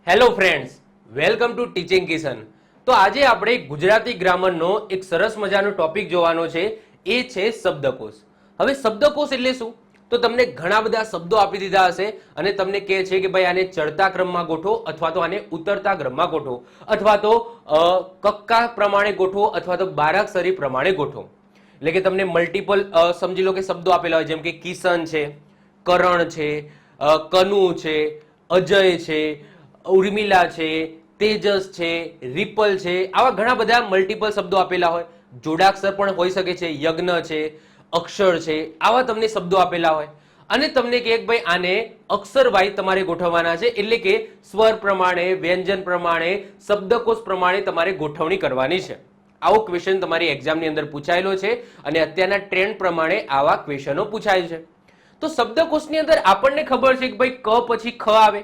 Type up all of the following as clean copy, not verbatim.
Hello friends, welcome to teaching Kishan. તો આજે આપણે ગુજરાતી ગ્રામરનો એક સરસ મજાનો ટોપિક જોવાનો છે, એ છે શબ્દકોશ. હવે શબ્દકોશ એટલે શું? તો તમને ઘણા બધા શબ્દો આપી દીધા હશે અને તમને કહે છે કે ભાઈ આને ચડતા ક્રમમાં ગોઠવો અથવા તો આને ઉતરતા ક્રમમાં ગોઠવો અથવા તો કક્કા પ્રમાણે ગોઠવો અથવા તો બારાક્ષરી પ્રમાણે ગોઠવો. એટલે કે તમને મલ્ટિપલ સમજી લો કે શબ્દો આપેલા હોય, જેમ કે કિશન છે, કરણ છે, કનુ છે, અજય છે, ઉર્મિલા છે, તેજસ છે, રિપલ છે, આવા ઘણા બધા મલ્ટિપલ શબ્દો આપેલા હોય. જોડાક્ષર પણ હોઈ શકે છે, યજ્ઞ છે, અક્ષર છે, આવા તમને શબ્દો આપેલા હોય અને તમને કે ભાઈ આને અક્ષર વાઇઝ તમારે ગોઠવવાના છે, એટલે કે સ્વર પ્રમાણે, વ્યંજન પ્રમાણે, શબ્દકોશ પ્રમાણે તમારે ગોઠવણી કરવાની છે. આવો ક્વેશ્ચન તમારી એક્ઝામની અંદર પૂછાયેલો છે અને અત્યારના ટ્રેન્ડ પ્રમાણે આવા ક્વેશ્ચનો પૂછાય છે. તો શબ્દકોશની અંદર આપણને ખબર છે કે ભાઈ ક પછી ખ આવે,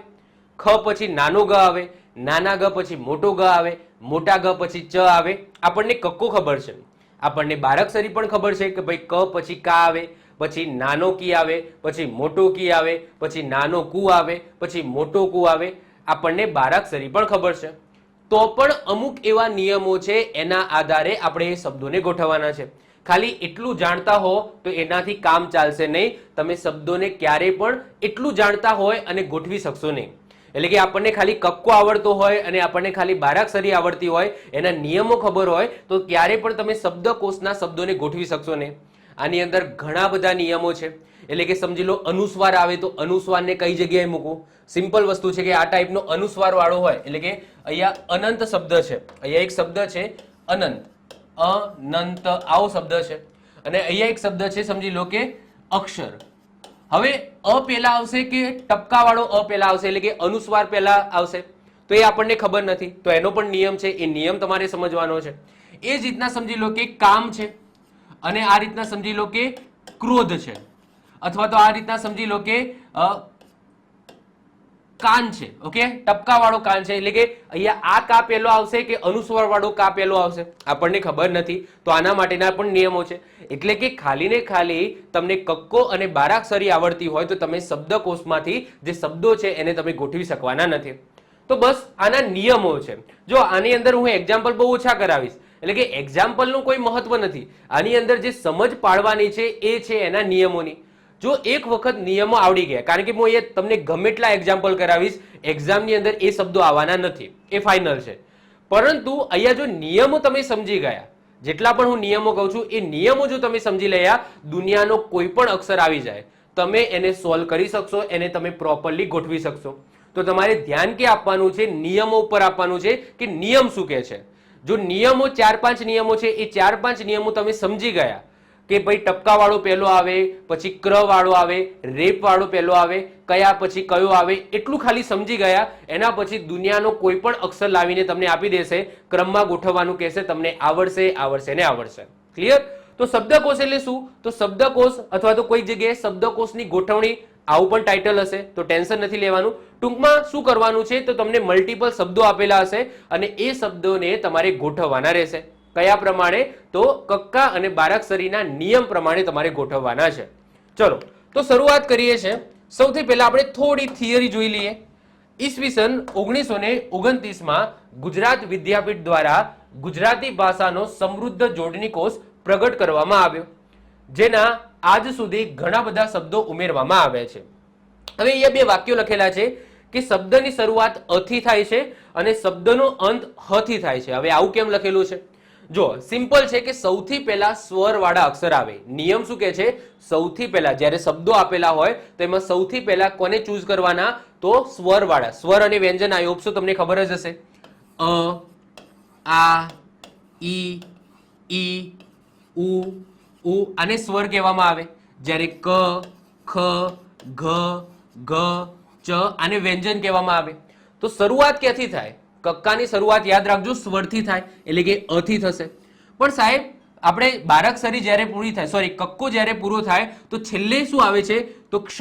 ખ પછી નાનો ગ આવે, નાના ગ પછી મોટો ગ આવે, મોટા ગ પછી ચ આવે. આપણને કક્કો ખબર છે, આપણને બારાક્ષરી પણ ખબર છે કે ભાઈ ક પછી કા આવે, પછી નાનો કી આવે, પછી મોટો કી આવે, પછી નાનો કુ આવે, પછી મોટો કુ આવે. આપણને બારાક્ષરી પણ ખબર છે. તો પણ અમુક એવા નિયમો છે, એના આધારે આપણે એ શબ્દોને ગોઠવવાના છે. ખાલી એટલું જાણતા હો તો એનાથી કામ ચાલશે નહીં. તમે શબ્દોને ક્યારેય પણ એટલું જાણતા હોય અને ગોઠવી શકશો નહીં. એટલે કે આપણને ખાલી કક્કો આવડતો હોય અને આપણને ખાલી બારાક્ષરી આવડતી હોય, એના નિયમો ખબર હોય તો ક્યારેય પણ તમે શબ્દકોશના શબ્દોને ગોઠવી શકશો નહીં. આની અંદર ઘણા બધા નિયમો છે. એટલે કે સમજી લો અનુસ્વાર આવે તો અનુસ્વારને કઈ જગ્યાએ મૂકવું. સિમ્પલ વસ્તુ છે કે આ ટાઈપનો અનુસ્વાર વાળો હોય, એટલે કે અહીંયા અનંત શબ્દ છે, અહીંયા એક શબ્દ છે અનંત, અનંત આવો શબ્દ છે અને અહીંયા એક શબ્દ છે સમજી લો કે અક્ષર. હવે અ પહેલા આવશે કે ટપકા વાળો અ પહેલા આવશે, એટલે કે અનુસ્વાર પહેલા આવશે, તો એ આપણને ખબર નથી. તો એનો પણ નિયમ છે, એ નિયમ તમારે સમજવાનો છે. એ જ રીતના સમજી લો કે કામ છે અને આ રીતના સમજી લો કે ક્રોધ છે, અથવા તો આ રીતના સમજી લો કે કાન છે. ઓકે, ટપકા વાળો કાન છે, એટલે કે અહીંયા આ કા પહેલો આવશે કે અનુસ્વાર વાળો કા પહેલો આવશે, આપણને ખબર નથી. તો આના માટેના પણ નિયમો છે. એટલે કે ખાલી ને ખાલી તમને કક્કો અને બારાક્ષરી આવડતી હોય તો તમે શબ્દકોશમાંથી જે શબ્દો છે એને તમે ગોઠવી શકવાના નથી. તો બસ આના નિયમો છે. જો આની અંદર હું એક્ઝામ્પલ બહુ ઓછા કરાવીશ, એટલે કે એક્ઝામ્પલનું કોઈ મહત્વ નથી. આની અંદર જે સમજ પાડવાની છે એ છે એના નિયમોની. જો એક વખત નિયમો આવડી ગયા, કારણ કે હું અહીંયા તમને ગમે એટલા એક્ઝામ્પલ કરાવીશ, એક્ઝામની અંદર એ શબ્દો આવવાના નથી, એ ફાઇનલ છે. પરંતુ અહીંયા જો નિયમો તમે સમજી ગયા, જેટલા પણ હું નિયમો કહું છું એ નિયમો જો તમે સમજી લયા, દુનિયાનો કોઈ પણ અક્ષર આવી જાય તમે એને સોલ્વ કરી શકશો, એને તમે પ્રોપરલી ગોઠવી શકશો. તો તમારે ધ્યાન કે આપવાનું છે, નિયમો ઉપર આપવાનું છે કે નિયમ શું કહે છે. જો નિયમો 4-5 નિયમો છે, એ 4-5 નિયમો તમે સમજી ગયા કે ભાઈ ટપકા વાળો પહેલો આવે, પછી ક્ર વાળો આવે, રેપ વાળો પહેલો આવે, કયા પછી કયો આવે, એટલું ખાલી સમજી ગયા, એના પછી દુનિયાનો કોઈ પણ અક્ષર લાવીને તમને આપી દેશે, ક્રમમાં ગોઠવવાનું કહેશે, તમને આવડશે, આવડશે ને આવડશે. ક્લિયર? તો શબ્દકોશ એટલે શું? તો શબ્દકોશ અથવા તો કોઈ જગ્યાએ શબ્દકોશની ગોઠવણી આવું પણ ટાઇટલ હશે, તો ટેન્શન નથી લેવાનું. ટૂંકમાં શું કરવાનું છે, તો તમને મલ્ટિપલ શબ્દો આપેલા હશે અને એ શબ્દોને તમારે ગોઠવવાના રહેશે. કયા પ્રમાણે? તો કક્કા અને બારાક્ષરીના નિયમ પ્રમાણે તમારે ગોઠવવાના છે. ચલો તો શરૂઆત કરીએ છીએ. સૌથી પહેલા આપણે થોડી થિયરી જોઈ લઈએ. ઈસવીસન 1929માં ગુજરાત વિદ્યાપીઠ દ્વારા ગુજરાતી ભાષાનો સમૃદ્ધ જોડણીકોષ પ્રગટ કરવામાં આવ્યો, જેના આજ સુધી ઘણા બધા શબ્દો ઉમેરવામાં આવ્યા છે. હવે અહીંયા બે વાક્યો લખેલા છે કે શબ્દની શરૂઆત અથી થાય છે અને શબ્દનો અંત હથી થાય છે. હવે આવું કેમ લખેલું છે? જો સિમ્પલ છે કે સૌથી પહેલા સ્વર વાળા અક્ષર આવે. નિયમ શું કહે છે? સૌથી પહેલા જ્યારે શબ્દો આપેલા હોય તો એમાં સૌથી પહેલા કોને ચૂઝ કરવાના? તો સ્વર વાળા. સ્વર અને વ્યંજન આ ઓપ્શન તમને ખબર જ હશે. અ, આ, ઈ, ઈ, ઉ, આને સ્વર કહેવામાં આવે. જ્યારે ક, ખ, ઘ, ઘ, ચ આને વ્યંજન કહેવામાં આવે. તો શરૂઆત ક્યાંથી થાય? કક્કાની શરૂઆત યાદ રાખજો સ્વરથી થાય, એટલે કે અથી થશે. પણ સાહેબ આપણે બારાક્ષરી જ્યારે પૂરી થાય, સોરી કક્કો જ્યારે પૂરો થાય તો છેલ્લે શું આવે છે? તો ક્ષ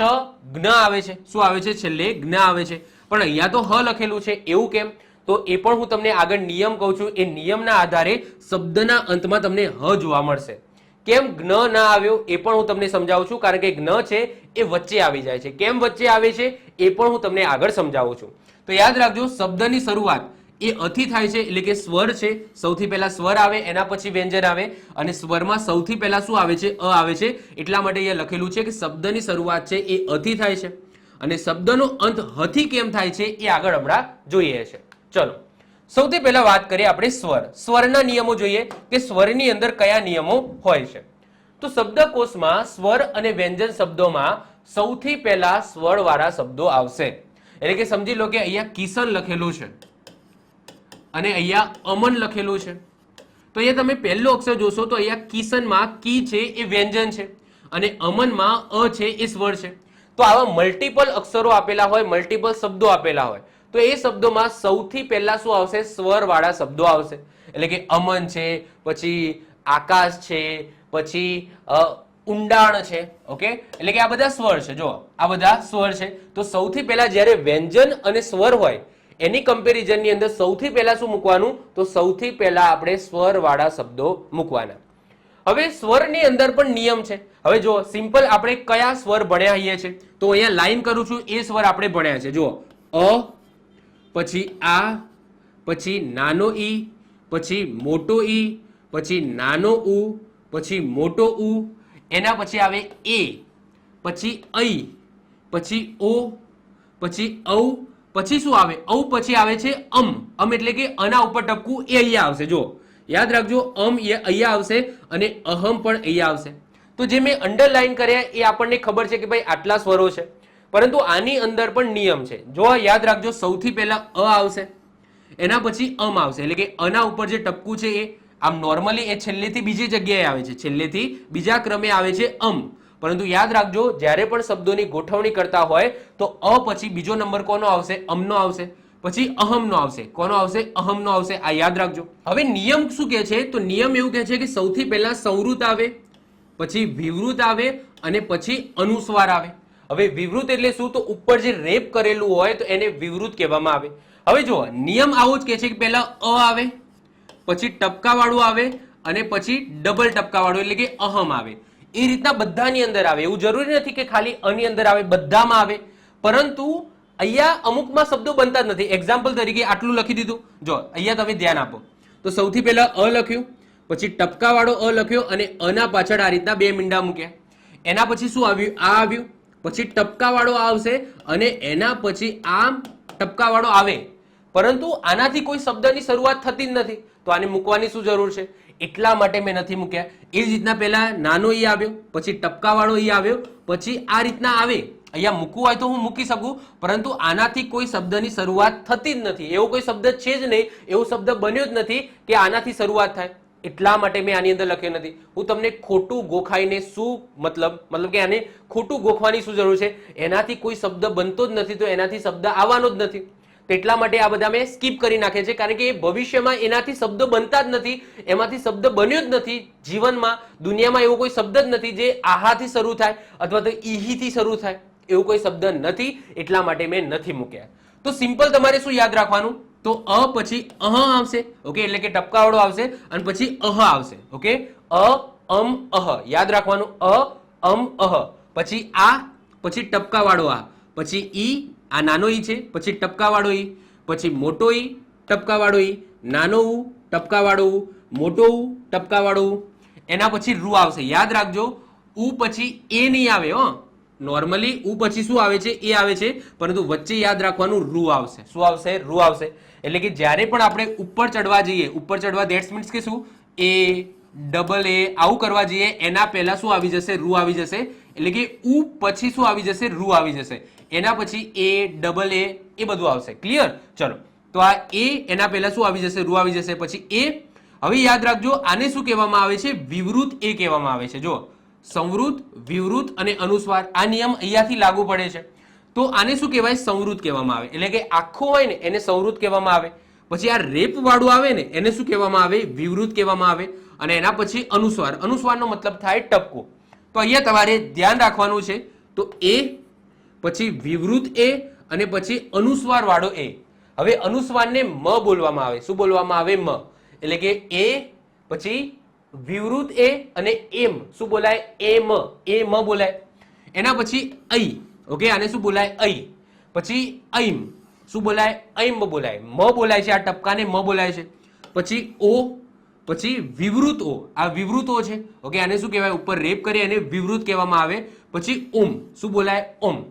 જ્ઞ આવે છે. શું આવે છે? છેલ્લે જ્ઞ આવે છે. પણ અહીંયા તો હ લખેલું છે, એવું કેમ? તો એ પણ હું તમને આગળ નિયમ કહું છું, એ નિયમના આધારે શબ્દના અંતમાં તમને હ જોવા મળશે. કેમ જ્ઞ ના આવ્યો એ પણ હું તમને સમજાવું છું, કારણ કે જ્ઞ છે એ વચ્ચે આવી જાય છે. કેમ વચ્ચે આવે છે એ પણ હું તમને આગળ સમજાવું છું. તો યાદ રાખજો શબ્દની શરૂઆત એ અથી થાય છે, એટલે કે સ્વર છે, સૌથી પહેલા સ્વર આવે, એના પછી વ્યંજન આવે, અને સ્વરમાં સૌથી પહેલા શું આવે છે? અ આવે છે. એટલા માટે અહીંયા લખેલું છે કે શબ્દની શરૂઆત છે એ અથી થાય છે, અને શબ્દનો અંત હથી કેમ થાય છે એ આગળ હમણાં જોઈએ છે. ચલો સૌથી પહેલા વાત કરીએ આપણે સ્વરના નિયમો જોઈએ કે સ્વરની અંદર કયા નિયમો હોય છે. તો શબ્દકોશમાં સ્વર અને વ્યંજન શબ્દોમાં સૌથી પહેલા સ્વર વાળા શબ્દો આવશે. એટલે કે સમજી લો કે અહીંયા કિશન લખેલું છે અને અહીંયા અમન લખેલું છે. તો અહીંયા તમે પહેલો અક્ષર જોશો તો અહીંયા કિશનમાં કી છે એ વ્યંજન છે અને અમનમાં અ છે એ સ્વર છે. તો આવા મલ્ટિપલ અક્ષરો આપેલા હોય, મલ્ટિપલ શબ્દો આપેલા હોય, તો એ શબ્દોમાં સૌથી પહેલા શું આવશે? સ્વર વાળા શબ્દો આવશે. એટલે કે અમન છે, પછી આકાશ છે, પછી ઊંડાણ છે. ઓકે, એટલે કે આ બધા સ્વર છે. જો આ બધા સ્વર છે. તો સૌથી પહેલા જ્યારે વ્યંજન અને સ્વર હોય એની કમ્પેરિઝન ની અંદર સૌથી પહેલા શું મૂકવાનું? તો સૌથી પહેલા આપણે સ્વર વાળા શબ્દો મૂકવાના. હવે સ્વરની અંદર પણ નિયમ છે. હવે જો સિમ્પલ આપણે કયા સ્વર ભણ્યા છીએ છે, તો અહીંયા લાઈન કરું છું, એ સ્વર આપણે ભણ્યા છે. જુઓ, અ, પછી આ, પછી નાનો ઈ, પછી મોટો ઈ, પછી નાનો ઉ, પછી મોટો ઉ, એના પછી આવે એ, પછી ઐ, પછી ઓ, પછી ઔ, પછી શું આવે? ઔ પછી આવે છે અમ. અમ એટલે કે અના ઉપર ટપકું, એ અહીંયા આવશે. જો યાદ રાખજો, અમ અહીંયા આવશે અને અહમ પણ અહીંયા આવશે. તો જે મેં અંડરલાઈન કર્યા એ આપણને ખબર છે કે ભાઈ આટલા સ્વરો છે, પરંતુ આની અંદર પણ નિયમ છે. જો યાદ રાખજો, સૌથી પહેલા અ આવશે, એના પછી અમ આવશે. એટલે કે અના ઉપર જે ટપકું છે એ આમ નોર્મલી એ છેલ્લેથી બીજી જગ્યાએ આવે છે, છેલ્લેથી બીજા ક્રમે આવે છે અમ. પરંતુ યાદ રાખજો, જ્યારે પણ શબ્દોની ગોઠવણી કરતા હોય તો અ પછી બીજો નંબર કોનો આવશે? અમનો આવશે. પછી અહમનો આવશે. કોનો આવશે? અહમનો આવશે. આ યાદ રાખજો. હવે નિયમ શું કહે છે? તો નિયમ એવું કહે છે કે સૌથી પહેલા સંવૃત આવે, પછી વિવૃત આવે અને પછી અનુસ્વાર આવે. હવે વિવૃત એટલે શું? તો ઉપર જે રેપ કરેલું હોય તો એને વિવૃત કહેવામાં આવે. હવે જુઓ, નિયમ આવો જ કહે છે કે પહેલા અ આવે, પછી ટપકાવાળું આવે અને પછી ડબલ ટપકાવાળું એટલે કે અહમ આવે. એ રીતના બધાની અંદર આવે. એવું જરૂરી નથી કે ખાલી અની અંદર આવે, બધામાં આવે. પરંતુ અહીંયા અમુકમાં શબ્દો બનતા જ નથી. એક્ઝામ્પલ તરીકે આટલું લખી દીધું. જો અહીંયા તમે ધ્યાન આપો તો સૌથી પહેલા અ લખ્યું, પછી ટપકાવાળો અ લખ્યો અને અના પાછળ આ રીતના બે મીંડા મૂક્યા. એના પછી શું આવ્યું? આ આવ્યું, પછી ટપકાવાળો આવશે અને એના પછી આ ટપકાવાળો આવે. પરંતુ આનાથી કોઈ શબ્દની શરૂઆત થતી જ નથી, તો આને મૂકવાની શું જરૂર છે? એટલા માટે મેં નથી મૂક્યા. એ જ રીતના પહેલા નાનો ઈ આવ્યો, પછી ટપકાવાળો ઈ આવ્યો, પછી આ રીતના આવે. અહીંયા મૂકવું હોય તો હું મૂકી શકું, પરંતુ આનાથી કોઈ શબ્દની શરૂઆત થતી જ નથી. એવો કોઈ શબ્દ છે જ નહીં, એવો શબ્દ બન્યો જ નથી કે આનાથી શરૂઆત થાય. એટલા માટે મેં આની અંદર લખ્યું નથી. હું તમને ખોટું ગોખાઈને શું મતલબ કે આને ખોટું ગોખવાની શું જરૂર છે? એનાથી કોઈ શબ્દ બનતો જ નથી, તો એનાથી શબ્દ આવવાનો જ નથી. એટલા માટે આ બધા મેં સ્કીપ કરી નાખે છે, કારણ કે ભવિષ્યમાં એનાથી શબ્દ બનતા જ નથી, એમાંથી શબ્દ બન્યો જ નથી. જીવનમાં, દુનિયામાં એવો કોઈ શબ્દ જ નથી જે આહાથી શરૂ થાય અથવા તો ઈહીથી શરૂ થાય. એવું કોઈ શબ્દ નથી, એટલા માટે મેં નથી મૂક્યા. તો સિમ્પલ તમારે શું યાદ રાખવાનું? તો અ પછી અહ આવશે. ઓકે, એટલે કે ટપકાવાળો આવશે અને પછી અહ આવશે. ઓકે, અ, અમ, અહ યાદ રાખવાનું. અ, અમ, અહ, પછી આ, પછી ટપકાવાળો આ, પછી ઈ, આ નાનો ઈ છે, પછી ટપકાવાળો ઈ, પછી મોટો ઈ, ટપકાવાળો ઈ, નાનો ઉ, ટપકાવાળો ઉ, મોટો ઉ, ટપકાવાળો ઉ, એના પછી રૂ આવશે. યાદ રાખજો, ઉ પછી એ નહીં આવે. નોર્મલી ઉ પછી શું આવે છે? એ આવે છે, પરંતુ વચ્ચે યાદ રાખવાનું રૂ આવશે. શું આવશે? રૂ આવશે. એટલે કે જ્યારે પણ આપણે ઉપર ચડવા જઈએ, ઉપર ચડવા ધેટ્સ મીન્સ કે શું? એ, ડબલ એ, આવું કરવા જઈએ એના પહેલા શું આવી જશે? રૂ આવી જશે. એટલે કે ઉ પછી શું આવી જશે? રૂ આવી જશે. એના પછી એ, ડબલ એ બધું આવશે. ક્લિયર? ચલો, તો આ એ, એના પહેલા શું આવી જશે? રૂ આવી જશે. પછી એ. હવે યાદ રાખજો, આને શું કહેવામાં આવે છે? વિવૃત એ કહેવામાં આવે છે. જો સંવૃત, વિવૃત અને અનુસ્વાર, આ નિયમ અહીંયાથી લાગુ પડે છે. તો આને શું કહેવાય? સંવૃત કહેવામાં આવે. એટલે કે આખું હોય ને એને સંવૃત કહેવામાં આવે. પછી આ રેપ વાળું આવે ને એને શું કહેવામાં આવે? વિવૃત કહેવામાં આવે. અને એના પછી અનુસ્વાર. અનુસ્વારનો મતલબ થાય ટપકું. તો અહીંયા તમારે ધ્યાન રાખવાનું છે. તો એ, પછી વિવૃત એ અને પછી અનુસ્વાર વાળો એ. હવે અનુસ્વારને મ બોલવામાં આવે. શું બોલવામાં આવે? મ. એટલે કે એ, પછી વિવૃત એ અને એમ. શું બોલાય? એમ. એ મ બોલાય. એના પછી ઐ. ઓકે, આને શું બોલાય? ઐ. પછી ઐમ. શું બોલાય? ઐમ બોલાય. મ બોલાય છે, આ ટપકાને મ બોલાય છે. પછી ઓ, પછી વિવૃત ઓ, આ વિવૃત ઓ છે. ઓકે, આને શું કહેવાય? ઉપર રેપ કરી અને વિવૃત કહેવામાં આવે. પછી ઓમ, શું બોલાય? ઓમ.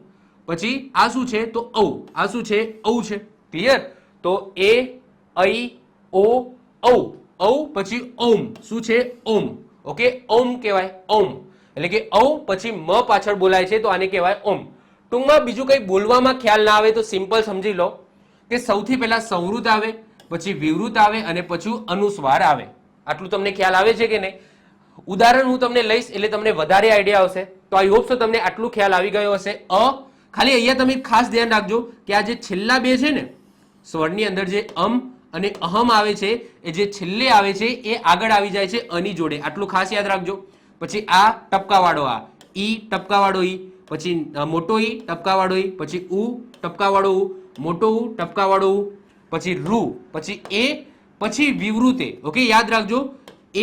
પછી આ શું છે? તો ઔ. આ શું છે? ઔ છે. ક્લિયર? તો એ, ઐ, ઓ, ઔ. ઔ પછી ઓમ, શું છે? ઓમ. ઓકે, ઓમ કહેવાય, ઓમ. એટલે કે ઔ પછી મ પાછળ બોલાય છે તો આને કહેવાય ઓમ. ટૂંકમાં બીજું કંઈ બોલવામાં ખ્યાલ ના આવે તો સિમ્પલ સમજી લો કે સૌથી પહેલા સંવૃત આવે, પછી વિવૃત આવે અને પછી અનુસ્વાર આવે. આટલું તમને ખ્યાલ આવે છે કે નહીં? ઉદાહરણ હું તમને લઈશ એટલે તમને વધારે આઈડિયા આવશે. તો આઈ હોપ સો તમને આટલું ખ્યાલ આવી ગયો હશે. ખાલી અહીંયા તમે ખાસ ધ્યાન રાખજો કે આ જે છેલ્લા બે છે ને સ્વરની અંદર જે અમ અને અહમ આવે છે એ જે છેલ્લે આવે છે એ આગળ આવી જાય છે અની જોડે. આટલું ખાસ યાદ રાખજો. પછી આ ટપકાવાળો આ ઈ, ટપકાવાળો ઈ, પછી મોટો ઈ, ટપકાવાળો ઈ, પછી ઉ, ટપકાવાળો ઉ, મોટો ઉ, ટપકાવાળો ઉ, પછી રૂ, પછી એ, પછી વિવૃતે. ઓકે, યાદ રાખજો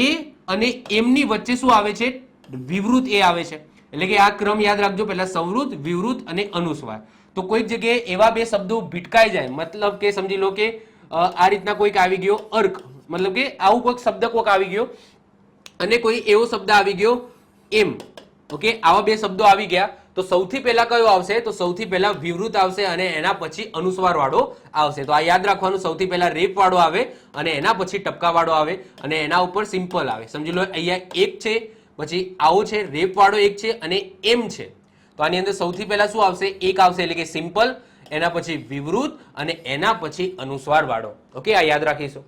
એ અને એમની વચ્ચે શું આવે છે? વિવૃત એ આવે છે. એટલે કે આ ક્રમ યાદ રાખજો, પહેલા સંવૃત, વિવૃત અને અનુસ્વાર. તો કોઈક જગ્યાએ એવા બે શબ્દો ભટકાઈ જાય, મતલબ કે સમજી લો કે આ રીતના કોઈક આવી ગયો અર્ક, મતલબ કે આવું કોઈક શબ્દ કોઈક આવી ગયો અને કોઈ એવો શબ્દ આવી ગયો એમ. ઓકે, આવા બે શબ્દો આવી ગયા તો સૌથી પહેલા કયો આવશે? તો સૌથી પહેલા વિવૃત આવશે અને એના પછી અનુસ્વાર વાળો આવશે. તો આ યાદ રાખવાનું, સૌથી પહેલા રેપ વાળો આવે અને એના પછી ટપકા વાળો આવે અને એના ઉપર સિમ્પલ આવે. સમજી લો અહીંયા એક છે, પછી આવો છે, રેપ વાળો એક છે અને એમ છે. તો આની અંદર સૌથી પહેલા શું આવશે? એક આવશે એટલે કે સિમ્પલ, એના પછી વિવૃત અને એના પછી અનુસ્વાર વાળો. ઓકે, આ યાદ રાખીશું.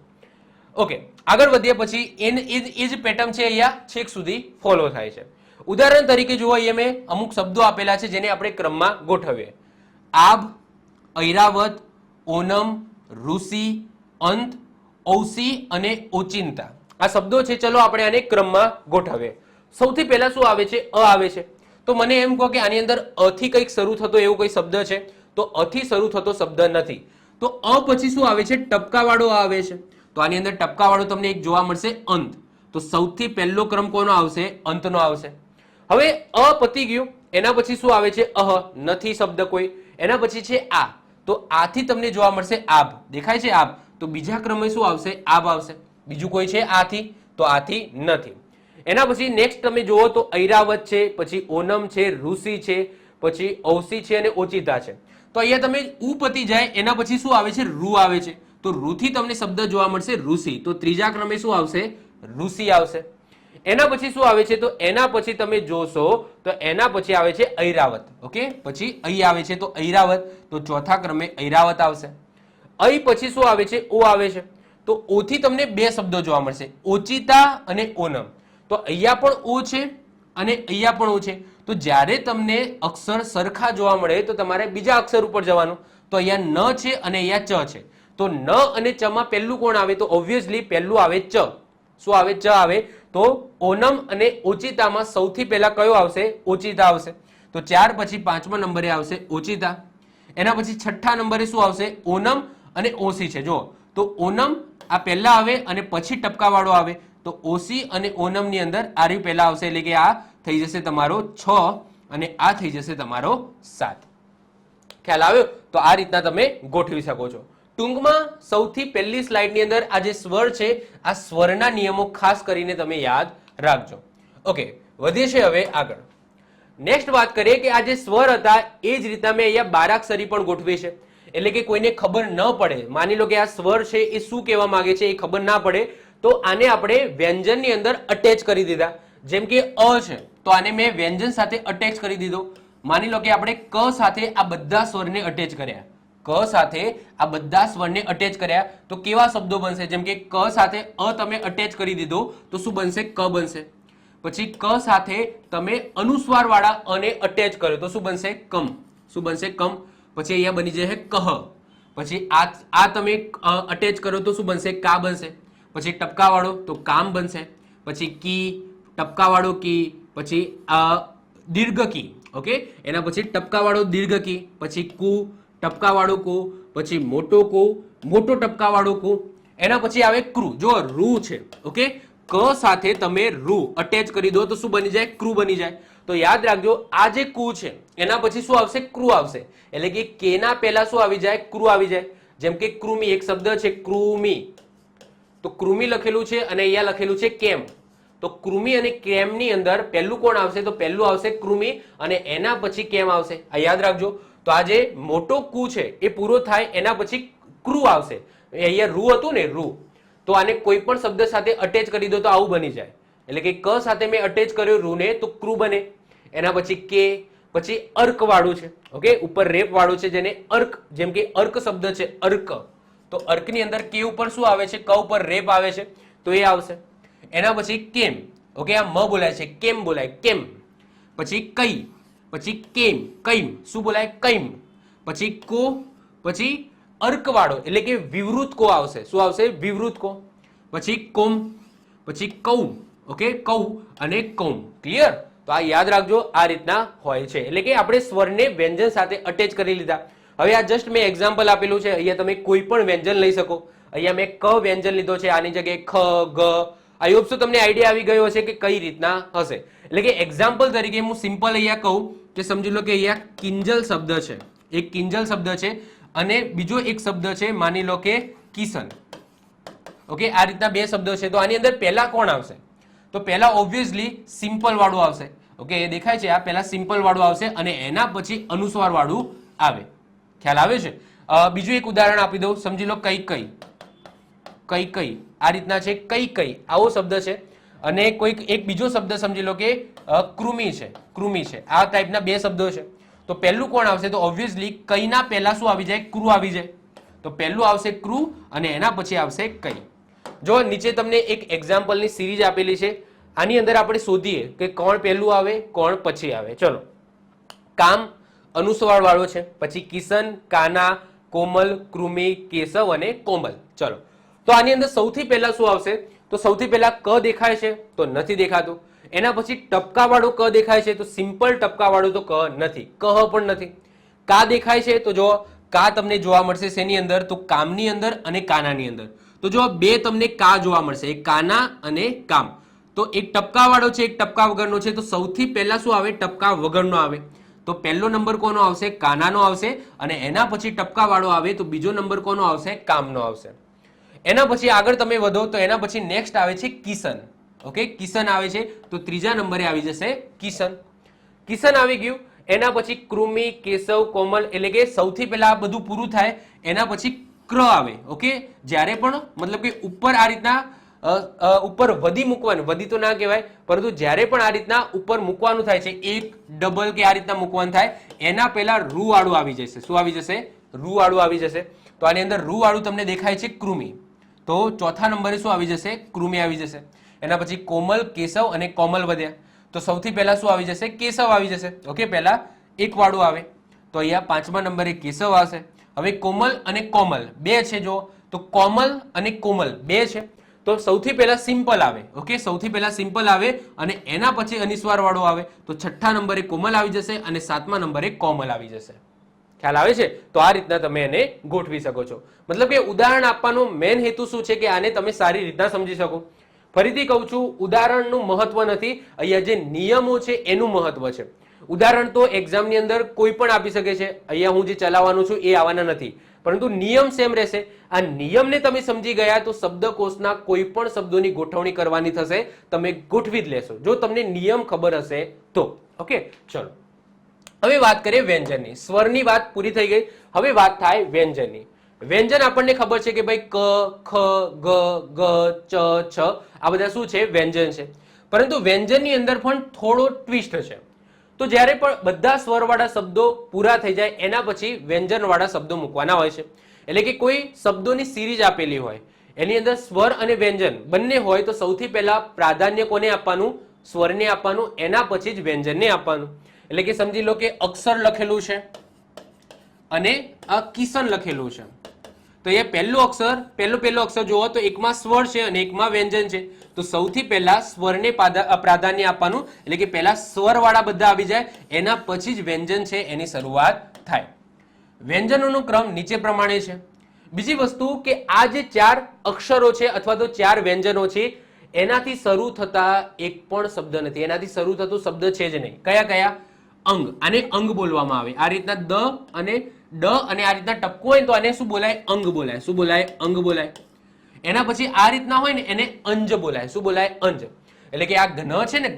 ઓકે, આગળ વધીએ પછી એ જ પેટર્ન છે અહીંયા છેક સુધી ફોલો થાય છે. ઉદાહરણ તરીકે જુઓ, અહીંયા મેં અમુક શબ્દો આપેલા છે જેને આપણે ક્રમમાં ગોઠવીએ. આબ, ઐરાવત, ઓનમ, ઋષિ, અંત, ઔસી અને ઓચિંતા. આ શબ્દો છે. ચલો આપણે આને ક્રમમાં ગોઠવીએ. સૌથી પહેલા શું આવે છે? અ આવે છે. તો મને એમ કહો કે આની અંદર અ થી કંઈક શરૂ થતો એવો કોઈ શબ્દ છે? તો અ થી શરૂ થતો શબ્દ નથી. તો અ પછી શું આવે છે? ટપકાવાળો આવે છે. તો આની અંદર ટપકાવાળો તમને એક જોવા મળશે અંત. તો સૌથી પહેલો ક્રમ કોનો આવશે? અંતનો આવશે. હવે અ પતી ગયું, એના પછી શું આવે છે? અહ, નથી શબ્દ કોઈ. એના પછી છે આ. તો આથી તમને જોવા મળશે આબ. દેખાય છે આબ? તો બીજા ક્રમે શું આવશે? આબ આવશે. બીજું કોઈ છે આથી? તો આથી નથી. એના પછી નેક્સ્ટ તમે જુઓ તો ઐરાવત છે, પછી ઓનમ છે, ઋષિ છે, પછી ઔસી છે અને ઓચિતા છે. તો અહીંયા તમે ઉ પતી જાય એના પછી શું આવે છે? રૂ આવે છે. તો રૂ થી તમને શબ્દ જોવા મળશે ઋષિ. તો ત્રીજા ક્રમે શું આવશે? ઋષિ આવશે. એના પછી શું આવે છે? તો એના પછી તમે જોશો તો એના પછી આવે છે ઐરાવત. ઓકે, પછી અહીં આવે છે તો ઐરાવત. તો ચોથા ક્રમે ઐરાવત આવશે. અહીં પછી શું આવે છે? ઓ આવે છે. તો ઓ થી તમને બે શબ્દો જોવા મળશે, ઓચિતા અને ઓનમ. તો અહીંયા પણ ઓ છે અને અહીંયા પણ ઓ છે. તો જ્યારે તમને અક્ષર સરખા જોવા મળે તો તમારે બીજા અક્ષર ઉપર જવાનું. તો અહીંયા ન છે અને અહીંયા ચ છે. તો ન અને ચ માં પહેલું કોણ આવે? તો ઓબ્વિયસલી પહેલું આવે ચ. શું આવે? ચ આવે. તો ઓનમ અને ઓચિતામાં સૌથી પહેલા કયો આવશે? ઓચિતા આવશે. તો ત્યાર પછી પાંચમા નંબરે આવશે ઓચિતા. એના પછી છઠ્ઠા નંબરે શું આવશે? ઓનમ અને ઓસી છે. જો તો ઓનમ આ પહેલા આવે અને પછી ટપકાવાળો આવે. તો ઓસી અને ઓનમ ની અંદર આ રહ્યું પહેલા આવશે એટલે કે આ થઈ જશે તમારો 6 અને આ થઈ જશે તમારો 7. ખ્યાલ આવ્યો? તો આ રીતના તમે ગોઠવી શકો છો. ટૂંકમાં સૌથી પહેલી સ્લાઇડની અંદર આ જે સ્વર છે આ સ્વરના નિયમો ખાસ કરીને તમે યાદ રાખજો. ઓકે, વધીએ છે હવે આગળ. નેક્સ્ટ વાત કરીએ કે આ જે સ્વર હતા એ જ રીતના મેં અહીંયા બારાક્ષરી પણ ગોઠવી છે. એટલે કે કોઈને ખબર ન પડે, માની લો કે આ સ્વર છે એ શું કહેવા માંગે છે એ ખબર ના પડે તો આને આપણે વ્યંજનની અંદર અટેચ કરી દીધા. જેમ કે અ છે તો આને મેં વ્યંજન સાથે અટેચ કરી દીધો. માની લો કે આપણે ક સાથે આ બધા સ્વરને અટેચ કર્યા, ક સાથે આ બધા સ્વરને અટેચ કર્યા તો કેવા શબ્દો બનશે? જેમ કે ક સાથે અ તમે અટેચ કરી દીધો તો શું બનશે? ક બનશે. પછી ક સાથે તમે અનુસ્વાર વાળા અને અટેચ કર્યો તો શું બનશે? કમ. શું બનશે? કમ. પછી અહીંયા બની જશે કહ. પછી આ તમે અટેચ કરો તો શું બનશે? કા બનશે. પછી ટપકા વાળો તો કામ બનશે. પછી કી, ટપકા વાળો કી, પછી દીર્ઘ કી. ઓકે, એના પછી ટપકા વાળો દીર્ઘ કી, પછી કુ, ટપકા વાળો કુ, પછી મોટો કુ, મોટો ટપકા વાળો કુ. એના પછી આવે ક્રુ. જો રૂ છે, ઓકે, ક સાથે તમે રૂ અટેચ કરી દો તો શું બની જાય? ક્રુ બની જાય. તો યાદ રાખજો આ જે કુ છે એના પછી શું આવશે? ક્રુ આવશે. એટલે કે કે ના પહેલા શું આવી જાય? ક્રુ આવી જાય. જેમ કે કૃમિ, એક શબ્દ છે કૃમિ, તો કૃમિ લખેલું છે અને અહીંયા લખેલું છે કેમ. તો કૃમિ અને કેમની અંદર પહેલું કોણ આવશે? તો પહેલું આવશે કૃમિ અને એના પછી કેમ આવશે. આ યાદ રાખજો. તો આ જે મોટો કુ છે એ પૂરો થાય એના પછી ક્રુ આવશે. અહીંયા રૂ હતું ને, રૂ, તો આને કોઈ પણ શબ્દ સાથે અટેચ કરી દો તો આવું બની જાય. એટલે કે ક સાથે મેં અટેચ કર્યો રૂ ને તો ક્રુ બને. એના પછી કે, પછી અર્ક વાળું છે, ઓકે, ઉપર રેપ વાળું છે જેને અર્ક, જેમ કે અર્ક શબ્દ છે અર્ક, તો અર્ક ની અંદર કે ઉપર શું આવે છે? ક ઉપર રેપ આવે છે તો એ આવશે. એના પછી કેમ, ઓકે, આ મ બોલાય છે, કેમ બોલાય, કેમ. પછી કઈ, પછી કેમ, કઈમ, શું બોલાય? કઈમ. પછી કો, પછી અર્ક વાળો એટલે કે વિવૃત કો આવશે. શું આવશે? વિવૃત કો. પછી કોમ, પછી કૌ, ઓકે, કૌ અને કૌમ. ક્લિયર? તો આ યાદ રાખજો, આ રીતના હોય છે. એટલે કે આપણે સ્વરને વ્યંજન સાથે અટેચ કરી લીધા. હવે આ જસ્ટ મેં એક્ઝામ્પલ આપેલું છે. અહીંયા તમે કોઈ પણ વ્યંજન લઈ શકો. અહીંયા મેં ક વ્યંજન લીધો છે, આની જગ્યાએ ખ, ગ. આઈ હોપ સો તમને આઈડિયા આવી ગયો હશે કે કઈ રીતના હશે. એટલે કે એક્ઝામ્પલ તરીકે હું સિમ્પલ અહીંયા કહું કે સમજી લો કે અહીંયા કિંજલ શબ્દ છે, એક કિંજલ શબ્દ છે અને બીજો એક શબ્દ છે માની લો કે કિશન. ઓકે, આ રીતના બે શબ્દો છે. તો આની અંદર પહેલા કોણ આવશે? તો પહેલા ઓબ્વિયસલી સિમ્પલ વાળું આવશે. ઓકે, એ દેખાય છે, આ પહેલા સિમ્પલ વાળું આવશે અને એના પછી અનુસ્વાર વાળું આવે. ખ્યાલ આવે છે? બીજું એક ઉદાહરણ આપી દઉં. સમજી લો કઈ કઈ, કઈ કઈ, આ રીતના છે કઈ કઈ, આવો શબ્દ છે. અને કોઈક એક બીજો શબ્દ સમજી લો કે કૃમિ છે, કૃમિ છે. આ ટાઈપના બે શબ્દો છે. તો પહેલું કોણ આવશે? તો ઓબ્વિયસલી કઈના પહેલા શું આવી જાય? ક્રુ આવી જાય. તો પહેલું આવશે ક્રુ અને એના પછી આવશે કઈ. જો નીચે તમને એક એક્ઝામ્પલની સિરીઝ આપેલી છે, આની અંદર આપણે શોધીએ કે કોણ પહેલું આવે, કોણ પછી આવે. ચલો, કામ અનુસ્વાર વાળો છે, પછી કિશન, કાના, કોમલ, કૃમિ, કેશવ અને કોમલ. ચલો, તો આની અંદર સૌથી પહેલા શું આવશે? તો સૌથી પહેલા ક દેખાય છે તો નથી દેખાતું. એના પછી ટપકા વાળું ક દેખાય છે તો સિમ્પલ ટપકા વાળું તો ક નથી, કહ પણ નથી. કા દેખાય છે તો જો કા તમને જોવા મળશે શેની અંદર? તો કામની અંદર અને કાનાની અંદર. તો જો બે તમને કા જોવા મળશે, એક કાના અને કામ. તો એક ટપકા વાળો છે, એક ટપકા વગરનો છે. તો સૌથી પહેલા શું આવે? ટપકા વગરનો આવે. તો પહેલો નંબર કોનો આવશે? કાનાનો આવશે. અને એના પછી ટપકા વાળો આવે તો બીજો નંબર કોનો આવશે? કામનો આવશે. એના પછી આગળ તમે વધો તો એના પછી નેક્સ્ટ આવે છે કિશન. ઓકે, કિશન આવે છે તો ત્રીજા નંબરે આવી જશે કિશન. કિશન આવી ગયું. એના પછી કૃમિ, કેશવ, કોમલ. એટલે કે સૌથી પહેલા આ બધું પૂરું થાય એના પછી ક્ર આવે. ઓકે, જ્યારે પણ મતલબ કે ઉપર આ રીતના ઉપર વધી મૂકવાનું, વધી તો ના કહેવાય પરંતુ જ્યારે પણ આ રીતના ઉપર મૂકવાનું થાય છે, એક ડબલ કે આ રીતના મૂકવાનું થાય એના પહેલા રૂ વાળું આવી જશે. શું આવી જશે? રૂ વાળું આવી જશે. તો આની અંદર રૂ વાળું તમને દેખાય છે કૃમિ. તો ચોથા નંબરે શું આવી જશે? કૃમિ આવી જશે. એના પછી કોમલ, કેશવ અને કોમલ વધ્યા. તો સૌથી પહેલા શું આવી જશે? કેશવ આવી જશે. ઓકે, પહેલા એક વાળું આવે તો અહીંયા પાંચમા નંબરે કેશવ આવશે. હવે કોમલ અને કોમલ બે છે. જો તો કોમલ અને કોમલ બે છે. તો સૌથી પહેલા સિમ્પલ આવે. ઓકે, સૌથી પહેલા સિમ્પલ આવે અને એના પછી અનિસ્વાર વાળો આવે. તો છઠ્ઠા નંબરે કોમલ આવી જશે અને સાતમા નંબરે કોમલ આવી જશે. ખ્યાલ આવે છે? તો આ રીતના તમે એને ગોઠવી શકો છો. મતલબ કે ઉદાહરણ આપવાનો મેઇન હેતુ શું છે કે આને તમે સારી રીતના સમજી શકો. ફરીથી કહું છું, ઉદાહરણનું મહત્વ નથી, અહીંયા જે નિયમો છે એનું મહત્વ છે. ઉદાહરણ તો એક્ઝામની અંદર કોઈ પણ આપી શકે છે. અહીંયા હું જે ચલાવવાનું છું એ આવવાના નથી, પરંતુ નિયમ સેમ રહેશે. આ નિયમને તમે સમજી ગયા તો શબ્દકોશના કોઈ પણ શબ્દોની ગોઠવણી કરવાની થશે, તમે ગોઠવી જ લેશો જો તમને નિયમ ખબર હશે તો. ઓકે, ચલો હવે વાત કરીએ વ્યંજનની. સ્વરની વાત પૂરી થઈ ગઈ. હવે વાત થાય વ્યંજનની. વ્યંજન આપણને ખબર છે કે ભાઈ ક, ખ, ગ, ગ, ચ, છ આ બધા શું છે? વ્યંજન છે. પરંતુ વ્યંજનની અંદર પણ થોડો ટ્વિસ્ટ છે. તો જ્યારે પણ બધા સ્વરવાળા શબ્દો પૂરા થઈ જાય એના પછી વ્યંજનવાળા શબ્દો મૂકવાના હોય છે. એટલે કે કોઈ શબ્દોની સિરીઝ આપેલી હોય, એની અંદર સ્વર અને વ્યંજન બંને હોય તો સૌથી પહેલા પ્રાધાન્ય કોને આપવાનું? સ્વરને આપવાનું. એના પછી જ વ્યંજનને આપવાનું. એટલે કે સમજી લો કે અક્ષર લખેલું છે અને આ કિશન લખેલું છે. તો એ પહેલો અક્ષર જોવો તો એકમાં સ્વર છે અને એકમાં વ્યંજન છે. તો સૌથી પહેલા સ્વરને પ્રાધાન્ય આપવાનું. એટલે કે પહેલા સ્વર વાળા બધા આવી જાય એના પછી જ વ્યંજન છે એની શરૂઆત થાય. વ્યંજનોનો ક્રમ નીચે પ્રમાણે છે. બીજી વસ્તુ કે આ જે ચાર અક્ષરો છે અથવા તો ચાર વ્યંજનો છે એનાથી શરૂ થતા એક પણ શબ્દ નથી, એનાથી શરૂ થતો શબ્દ છે જ નહીં. કયા કયા? અંગ. આને અંગ બોલવામાં આવે. આ રીતના દ અને ડ અને આ રીતના ટપકો હોય તો આને શું બોલાય? અંગ બોલાય. શું બોલાય? અંગ બોલાય. એના પછી આ રીતના હોય ને એને અંજ બોલાય. શું બોલાય? અંજ. એટલે કે આ ઘન છે ને,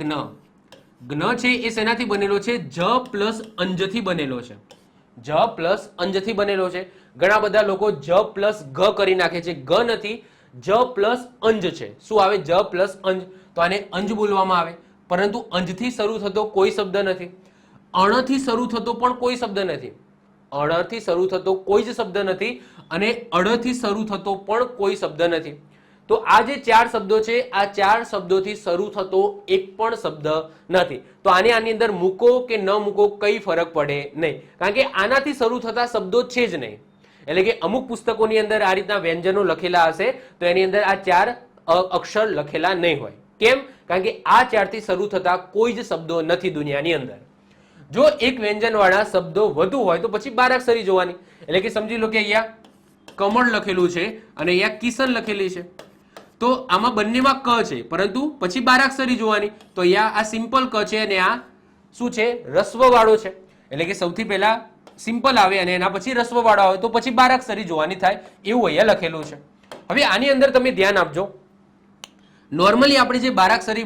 ઘન છે એ શેનાથી બનેલો છે? જ પ્લસ અંજથી બનેલો છે. જ પ્લસ અંજથી બનેલો છે. ઘણા બધા લોકો જ પ્લસ ઘ કરી નાખે છે. ગ નથી, જ પ્લસ અંજ છે. શું આવે? જ પ્લસ અંજ. તો આને અંજ બોલવામાં આવે. પરંતુ અંજથી શરૂ થતો કોઈ શબ્દ નથી. અણથી શરૂ થતો પણ કોઈ શબ્દ નથી. અણથી શરૂ થતો કોઈ જ શબ્દ નથી અને અડથી શરૂ થતો પણ કોઈ શબ્દ નથી. તો આ જે ચાર શબ્દો છે, આ ચાર શબ્દોથી શરૂ થતો એક પણ શબ્દ નથી. તો આની અંદર મૂકો કે ન મૂકો કઈ ફરક પડે નહીં, કારણ કે આનાથી શરૂ થતા શબ્દો છે જ નહીં. એટલે કે અમુક પુસ્તકોની અંદર આ રીતના વ્યંજનો લખેલા હશે તો એની અંદર આ ચાર અક્ષર લખેલા નહીં હોય. કેમ? કારણ કે આ ચારથી શરૂ થતા કોઈ જ શબ્દો નથી દુનિયાની અંદર. જો એક વ્યંજન વાળા શબ્દો વધુ હોય તો પછી બારાક્ષરી જોવાની. એટલે કે સમજી લો કે અહીંયા કમળ લખેલું છે અને અહીંયા કિશન લખેલી છે, તો આમાં બંનેમાં ક છે પરંતુ પછી બારાક્ષરી જોવાની. તો અહીંયા આ સિમ્પલ ક છે અને આ શું છે? રસ્વ વાળો છે. એટલે કે સૌથી પહેલા સિમ્પલ આવે અને એના પછી રસ્વ વાળો આવે તો પછી બારાક્ષરી જોવાની થાય, એવું અહીંયા લખેલું છે. હવે આની અંદર તમે ધ્યાન આપજો. નોર્મલી આપણે જે બારાક્ષરી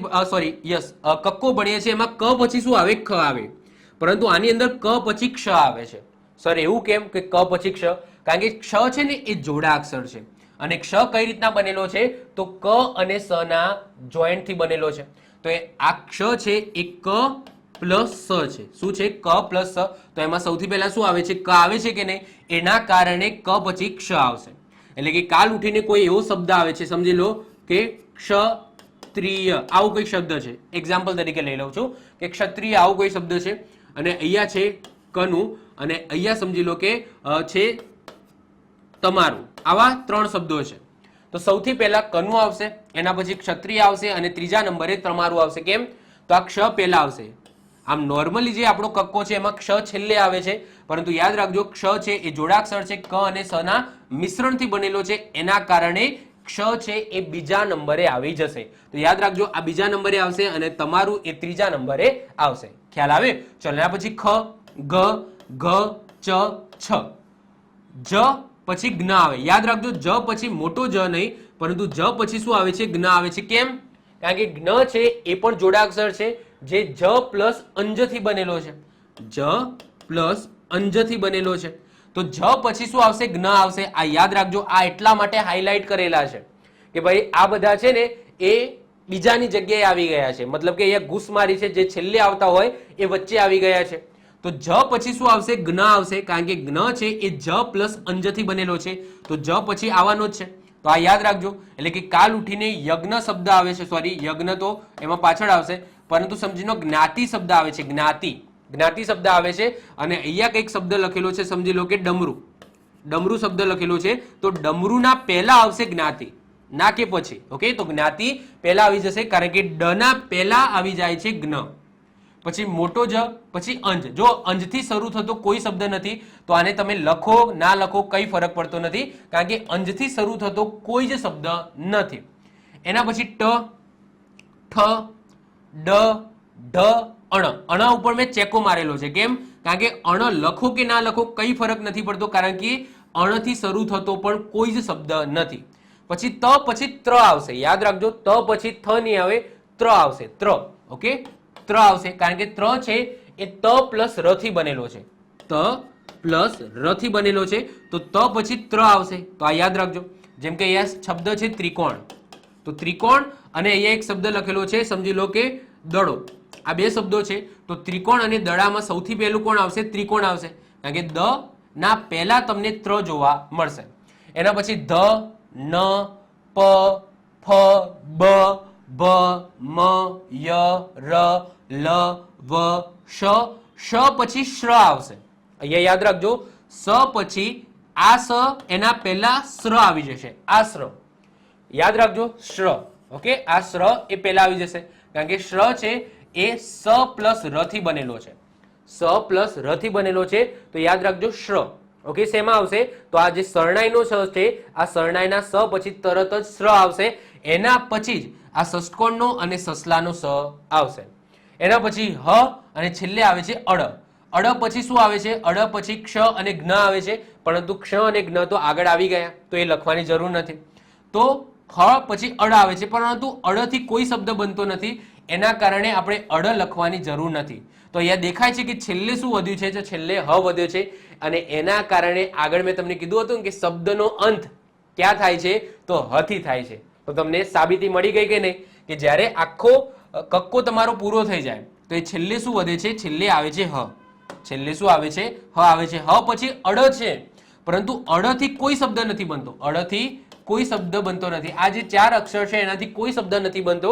કક્કો ભણીએ છીએ એમાં ક પછી શું આવે? ખ આવે. પરંતુ આની અંદર ક પછી ક્ષ આવે છે. સર એવું કેમ કે ક પછી ક્ષ? કારણ કે ક્ષ છે ને એ જોડાક્ષર છે અને ક્ષ કઈ રીતના બનેલો છે? તો ક અને સ ના જોઈન્ટ થી બનેલો છે. તો આ ક્ષ છે એ ક પ્લસ સ છે. શું છે? ક પ્લસ સ. તો એમાં સૌથી પહેલા શું આવે છે? ક આવે છે કે નહીં? એના કારણે ક પછી ક્ષ આવશે. એટલે કે કાલ ઉઠીને કોઈ એવો શબ્દ આવે છે, સમજી લો કે ક્ષત્રિય, આવું કોઈ શબ્દ છે. એક્ઝામ્પલ તરીકે લઈ લઉં છું કે ક્ષત્રિય આવું કોઈ શબ્દ છે અને અહીંયા છે કનું અને અહીંયા સમજી લો કે છે તમારું. આવા ત્રણ શબ્દો છે. તો સૌથી પહેલા કનું આવશે, એના પછી ક્ષત્રિય આવશે અને ત્રીજા નંબરે તમારું આવશે. કેમ? તો આ ક્ષ પહેલા આવશે. આમ નોર્મલી જે આપણો કક્કો છે એમાં ક્ષ છેલ્લે આવે છે, પરંતુ યાદ રાખજો ક્ષ છે એ જોડાક્ષર છે, ક અને સ ના મિશ્રણથી બનેલો છે. એના કારણે ક્ષ છે એ બીજા નંબરે આવી જશે. તો યાદ રાખજો આ બીજા નંબરે આવશે અને તમારું એ ત્રીજા નંબરે આવશે. ખ્યાલ આવે? ચલો એના પછી ખ, ગ, ઘ, ચ, છ. જ પછી જ્ઞ આવે. યાદ રાખજો જ પછી મોટો જ નહીં પરંતુ જ પછી શું આવે છે? જ્ઞ આવે છે. કેમ? કારણ કે જ્ઞ છે એ પણ જોડાક્ષર છે જે જ પ્લસ અંજથી બનેલો છે. જ પ્લસ અંજથી બનેલો છે. તો જ પછી શું આવશે? જ્ઞ આવશે. આ યાદ રાખજો. આ એટલા માટે હાઇલાઇટ કરેલા છે કે ભાઈ આ બધા છે ને એ બીજાની જગ્યાએ આવી ગયા છે. મતલબ કે અહીંયા ઘૂસમારી છે, જે છેલ્લે આવતા હોય એ વચ્ચે આવી ગયા છે. તો જ પછી શું આવશે? જ્ઞ આવશે. કારણ કે જ્ઞ છે એ જ પ્લસ અંજથી બનેલો છે, તો જ પછી આવવાનો જ છે. તો આ યાદ રાખજો. એટલે કે કાલ ઉઠીને યજ્ઞ શબ્દ આવે છે, સોરી યજ્ઞ તો એમાં પાછળ આવશે, પરંતુ સમજી લો જ્ઞાતિ શબ્દ આવે છે. જ્ઞાતિ શબ્દ આવે છે અને અહીંયા કંઈક શબ્દ લખેલો છે, સમજી લો કે ડમરું. ડમરું શબ્દ લખેલો છે તો ડમરુના પહેલા આવશે જ્ઞાતિ, ના કે પછી. ઓકે, તો જ્ઞાતિ પહેલા આવી જશે કારણ કે ડ ના પહેલા આવી જાય છે જ્ઞ, પછી મોટો જ, પછી અંજ. જો અંજથી શરૂ થતો કોઈ શબ્દ નથી તો આને તમે લખો ના લખો કઈ ફરક પડતો નથી, કારણ કે અંજથી શરૂ થતો કોઈ જ શબ્દ નથી. એના પછી ટ, ઠ, ડ, ઢ, અણ. અણ ઉપર મેં ચેકો મારેલો છે. કેમ? કારણ કે અણ લખો કે ના લખો કઈ ફરક નથી પડતો, કારણ કે અણથી શરૂ થતો પણ કોઈ જ શબ્દ નથી. પછી ત પછી ત્ર આવશે. યાદ રાખજો ત પછી થ નહીં આવે, ત્ર આવશે. ત્ર. ઓકે, ત્ર આવશે કારણ કે ત્ર છે એ ત પ્લસ ર થી બનેલો છે. ત પ્લસ ર થી બનેલો છે તો ત પછી ત્ર આવશે. તો આ યાદ રાખજો. જેમ કે અહીંયા શબ્દ છે ત્રિકોણ, તો ત્રિકોણ અને અહીંયા એક શબ્દ લખેલો છે, સમજી લો કે દડો. આ બે શબ્દો છે તો ત્રિકોણ અને દડામાં સૌથી પહેલું કોણ આવશે? ત્રિકોણ આવશે, કારણ કે દ ના પહેલા તમને ત્ર જોવા મળશે. એના પછી ધ, ન, પ, ફ, બ, ભ, મ, ય, ર, લ, વ, શ. શ પછી શ્ર આવશે. અહીંયા યાદ રાખજો સ પછી આ સ એના પહેલા શ્ર આવી જશે. આ શ્ર યાદ રાખજો, શ્ર. ઓકે, આ શ્ર એ પહેલા આવી જશે કારણ કે શ્ર છે એ સ પ્લસ ર થી બનેલો છે. સ પ્લસ ર થી બનેલો છે તો યાદ રાખજો શ્ર. ઓકે, શેમાં આવશે? તો આ જે શરણાઈનો સ છે, આ શરણાઈના સ પછી તરત જ શ્ર આવશે. એના પછી જ આ ષષ્ટકોણનો અને સસલાનો સ આવશે. એના પછી હ અને છેલ્લે આવે છે અડ. અડ પછી શું આવે છે? અડ પછી ક્ષ અને જ્ઞ આવે છે, પરંતુ ક્ષ અને જ્ઞ તો આગળ આવી ગયા, તો એ લખવાની જરૂર નથી. તો હ પછી અડ આવે છે, પરંતુ અડથી કોઈ શબ્દ બનતો નથી, એના કારણે આપણે અડ લખવાની જરૂર નથી. તો અહીંયા દેખાય છે કે છેલ્લે શું વધ્યું છે? તો છેલ્લે હ વધ્યો છે, અને એના કારણે આગળ મેં તમને કીધું હતું કે શબ્દનો અંત ક્યાં થાય છે? તો હ થી થાય છે. તો તમને સાબિતી મળી ગઈ કે નહીં? કે જ્યારે આખો કક્કો તમારો પૂરો થઈ જાય તો એ છેલ્લે શું વધે છે? છેલ્લે આવે છે હ. છેલ્લે શું આવે છે? હ આવે છે. હ પછી અડ છે, પરંતુ અડથી કોઈ શબ્દ નથી બનતો. અડથી કોઈ શબ્દ બનતો નથી. આ જે 4 અક્ષર છે એનાથી કોઈ શબ્દ નથી બનતો.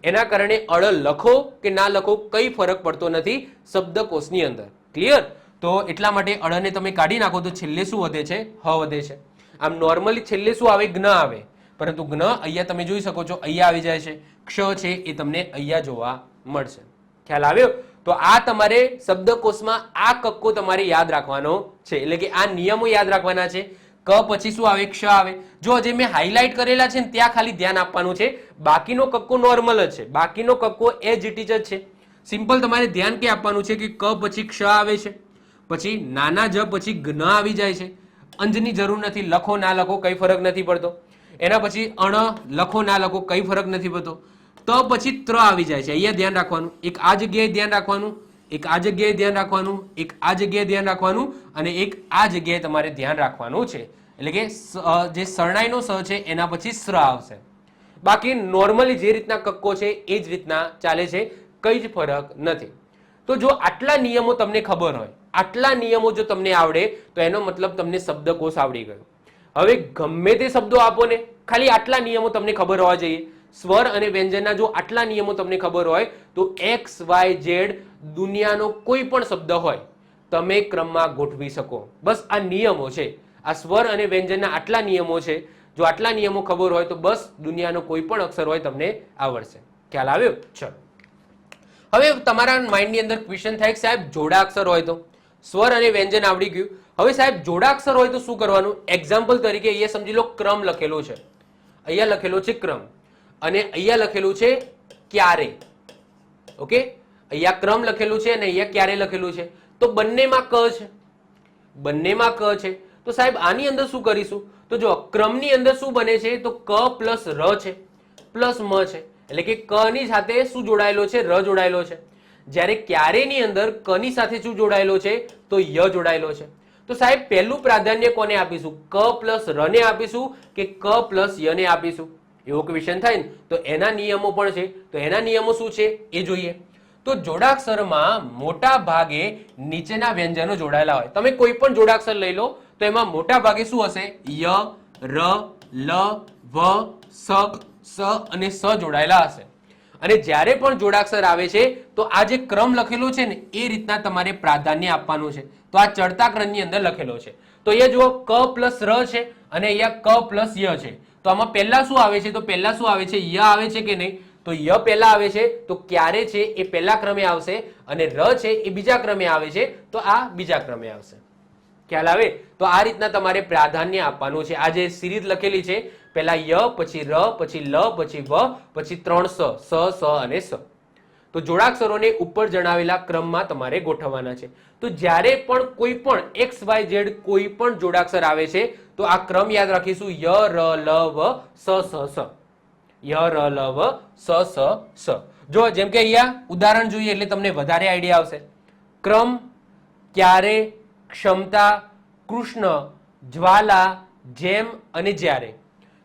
એના કારણે અડ લખો કે ના લખો કઈ ફરક પડતો નથી શબ્દકોશની અંદર. ક્લિયર? તો એટલા માટે અડને તમે કાઢી નાખો તો છેલ્લે શું વધે છે? હ વધે છે. આમ નોર્મલી છેલ્લે શું આવે? જ્ઞ આવે, પરંતુ જ્ઞ અહીંયા તમે જોઈ શકો છો અહીંયા આવી જાય છે. ક્ષ છે એ તમને અહીંયા જોવા મળશે. ખ્યાલ આવ્યો? તો આ તમારે શબ્દકોશમાં આ કક્કો તમારે યાદ રાખવાનો છે, એટલે કે આ નિયમો યાદ રાખવાના છે. ક પછી શું આવે? ક્ષ આવે. જો જે મેં હાઇલાઇટ કરેલા છે ને ત્યાં ખાલી ધ્યાન આપવાનું છે, બાકીનો કક્કો નોર્મલ જ છે, બાકીનો કક્કો એજ ઇટ ઇઝ જ છે. સિમ્પલ તમારે ધ્યાન કે આપવાનું છે કે ક પછી ક્ષ આવે છે, પછી નાના જ પછી જ્ઞ આવી જાય છે. અંજની જરૂર નથી, લખો ના લખો કઈ ફરક નથી પડતો. એના પછી અણ લખો ના લખો કઈ ફરક નથી પડતો. ત પછી ત્ર આવી જાય છે, અહીંયા ધ્યાન રાખવાનું. એક આ જગ્યાએ ધ્યાન રાખવાનું, એક આ જગ્યાએ ધ્યાન રાખવાનું, એક આ જગ્યાએ ધ્યાન રાખવાનું, અને એક આ જગ્યાએ તમારે ધ્યાન રાખવાનું છે. એટલે કે જે શરણાઈનો સ છે એના પછી સ્ર આવશે. બાકી નોર્મલી જે રીતના કક્કો છે એ જ રીતના ચાલે છે, કઈ જ ફરક નથી. તો જો આટલા નિયમો તમને ખબર હોય, આટલા નિયમો જો તમને આવડે તો એનો મતલબ તમને શબ્દકોશ આવડી ગયો. હવે ગમે તે શબ્દો આપો ને, ખાલી આટલા નિયમો તમને ખબર હોવા જોઈએ. સ્વર અને વ્યંજનના જો આટલા નિયમો તમને ખબર હોય તો એક્સ વાય ઝેડ દુનિયાનો કોઈ પણ શબ્દ હોય તમે ક્રમમાં ગોઠવી શકો. બસ આ નિયમો છે, આ સ્વર અને વ્યંજનના આટલા નિયમો છે. જો આટલા નિયમો ખબર હોય તો બસ દુનિયાનો કોઈ પણ અક્ષર હોય તમને આવડશે. ખ્યાલ આવ્યો? ચલો, હવે તમારા માઇન્ડની અંદર ક્વેશ્ચન થાય કે સાહેબ જોડાક્ષર હોય તો? સ્વર અને વ્યંજન આવડી ગયું, હવે સાહેબ જોડાક્ષર હોય તો શું કરવાનું? એક્ઝામ્પલ તરીકે અહીંયા સમજી લો ક્રમ લખેલો છે, અહીંયા લખેલો છે ક્રમ, અને અહીંયા લખેલું છે ક્યારે. ઓકે, અહીંયા ક્રમ લખેલું છે અને અહીંયા ક્યારે લખેલું છે. તો બંનેમાં ક છે, બંનેમાં ક છે. તો સાહેબ આની અંદર શું કરીશું? તો જો ક્રમની અંદર શું બને છે? તો ક પ્લસ ર છે પ્લસ મ છે, એટલે કે ક ની સાથે શું જોડાયેલો છે? ર જોડાયેલો છે. જ્યારે ક્યારેની અંદર ક ની સાથે શું જોડાયેલો છે? તો ય જોડાયેલો છે. તો સાહેબ પહેલું પ્રાધાન્ય કોને આપીશું? ક પ્લસ ર ને આપીશું કે ક પ્લસ ય ને આપીશું? એવો ક્વેશ્ચન થાય ને તો એના નિયમો પણ છે. તો એના નિયમો શું છે એ જોઈએ. તો જોડાક્ષરમાં મોટા ભાગે નીચેના વ્યંજનો જોડાયેલા હોય. તમે કોઈ પણ જોડાક્ષર લઈ લો તો એમાં મોટા ભાગે શું હશે? ય, ર, લ, વ, સ અને સ જોડાયેલા હશે. અને જ્યારે પણ જોડાક્ષર આવે છે તો આ જે ક્રમ લખેલો છે ને એ રીતના તમારે પ્રાધાન્ય આપવાનું છે. તો આ ચડતા ક્રમની અંદર લખેલો છે. તો અહીંયા જુઓ ક પ્લસ ર છે અને અહીંયા ક પ્લસ ય છે. તો આમાં પહેલા શું આવે છે? તો પહેલા શું આવે છે? ય આવે છે કે નહીં? તો ય પહેલા આવે છે, તો ક્યારે છે એ પહેલા ક્રમે આવશે, અને ર છે એ બીજા ક્રમે આવે છે, તો આ બીજા ક્રમે આવશે. ખ્યાલ આવે? તો આ રીતના તમારે પ્રાધાન્ય આપવાનું છે. આ જે સિરીઝ લખેલી છે, પહેલા ય, પછી ર, પછી લ, પછી વ, પછી 3 સ અને સ. તો જોડાક્ષરોને ઉપર જણાવેલા ક્રમમાં તમારે ગોઠવવાના છે. તો જ્યારે પણ કોઈ પણ એક્સ વાય ઝેડ કોઈ પણ જોડાક્ષર આવે છે તો આ ક્રમ યાદ રાખીશું: ય, ર, લ, વ, સ. ય, ર, લ, વ, સ. જો જેમ કે અહીંયા ઉદાહરણ જોઈએ એટલે તમને વધારે આઈડિયા આવશે. ક્રમ, ક્યારે, ક્ષમતા, કૃષ્ણ, જ્વાલા, જેમ અને જ્યારે.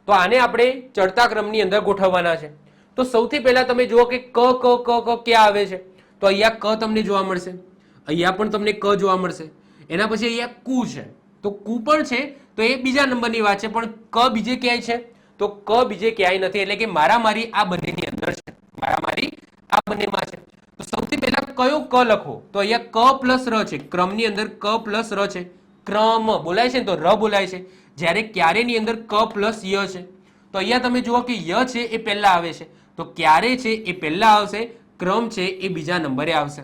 તો આને આપણે ચડતા ક્રમની અંદર ગોઠવવાના છે. તો સૌથી પહેલા તમે જુઓ કે ક ક્યાં આવે છે? તો અહીંયા ક તમને જોવા મળશે, અહીંયા પણ તમને ક જોવા મળશે. એના પછી અહીંયા કુ છે, તો કુ પણ છે, તો એ બીજા નંબરની વાત છે. પણ ક બીજે ક્યાંય છે? તો ક બીજે ક્યાંય નથી, એટલે કે મારામારી આ બંનેની અંદર છે, મારામારી આ બંનેમાં છે. તો સૌથી પહેલા કયો ક લખો? તો અહીંયા ક પ્લસ ર છે, ક્રમની અંદર ક પ્લસ ર છે. ક્રમ બોલાય છે ને તો ર બોલાય છે. જ્યારે ક્યારેની અંદર ક પ્લસ ય છે, તો અહીંયા તમે જુઓ કે ય છે એ પહેલા આવે છે, તો ક્યારે છે એ પહેલા આવશે, ક્રમ છે એ બીજા નંબરે આવશે.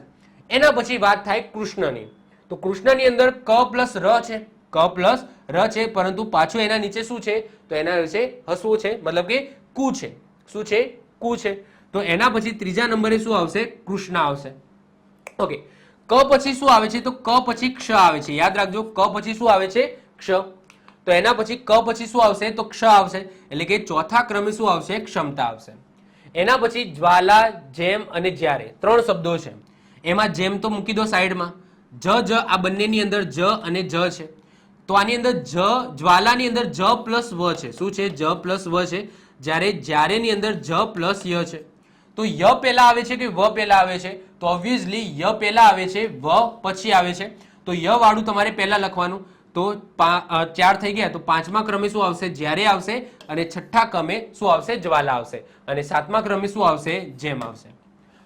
એના પછી વાત થાય કૃષ્ણની. તો કૃષ્ણની અંદર ક પ્લસ ર છે, ક પ્લસ ર છે, પરંતુ પાછું એના નીચે શું છે? તો એના વિશે હસવું છે, મતલબ કે કુ છે. શું છે? કુ છે. તો એના પછી ત્રીજા નંબરે શું આવશે? કૃષ્ણ આવશે. ઓકે, ક પછી શું આવે છે? તો ક પછી ક્ષ આવે છે. યાદ રાખજો, ક પછી શું આવે છે? ક્ષ. તો એના પછી ક પછી શું આવશે? તો ક્ષ આવશે. એટલે કે ચોથા ક્રમે શું આવશે? ક્ષમતા આવશે. એના પછી જ્વાલા, જેમ અને જ્યારે, ત્રણ શબ્દો છે. એમાં જેમ તો મૂકી દો સાઈડમાં. જ આ બંનેની અંદર જ અને જ છે. તો આની અંદર જ્વાલાની અંદર જ પ્લસ વ છે. શું છે? જ પ્લસ વ છે. જ્યારે ની અંદર જ પ્લસ ય છે. તો ય પહેલા આવે છે કે વ પહેલા આવે છે? તો ઓબ્વિયસલી ય પહેલા આવે છે, વ પછી આવે છે. તો ય વાળું તમારે પહેલા લખવાનું. તો 4 થઈ ગયા. તો પાંચમા ક્રમે શું આવશે? જ્યારે આવશે. અને છઠ્ઠા ક્રમે શું આવશે? જ્વાલા આવશે. અને સાતમા ક્રમે શું આવશે? જેમ આવશે.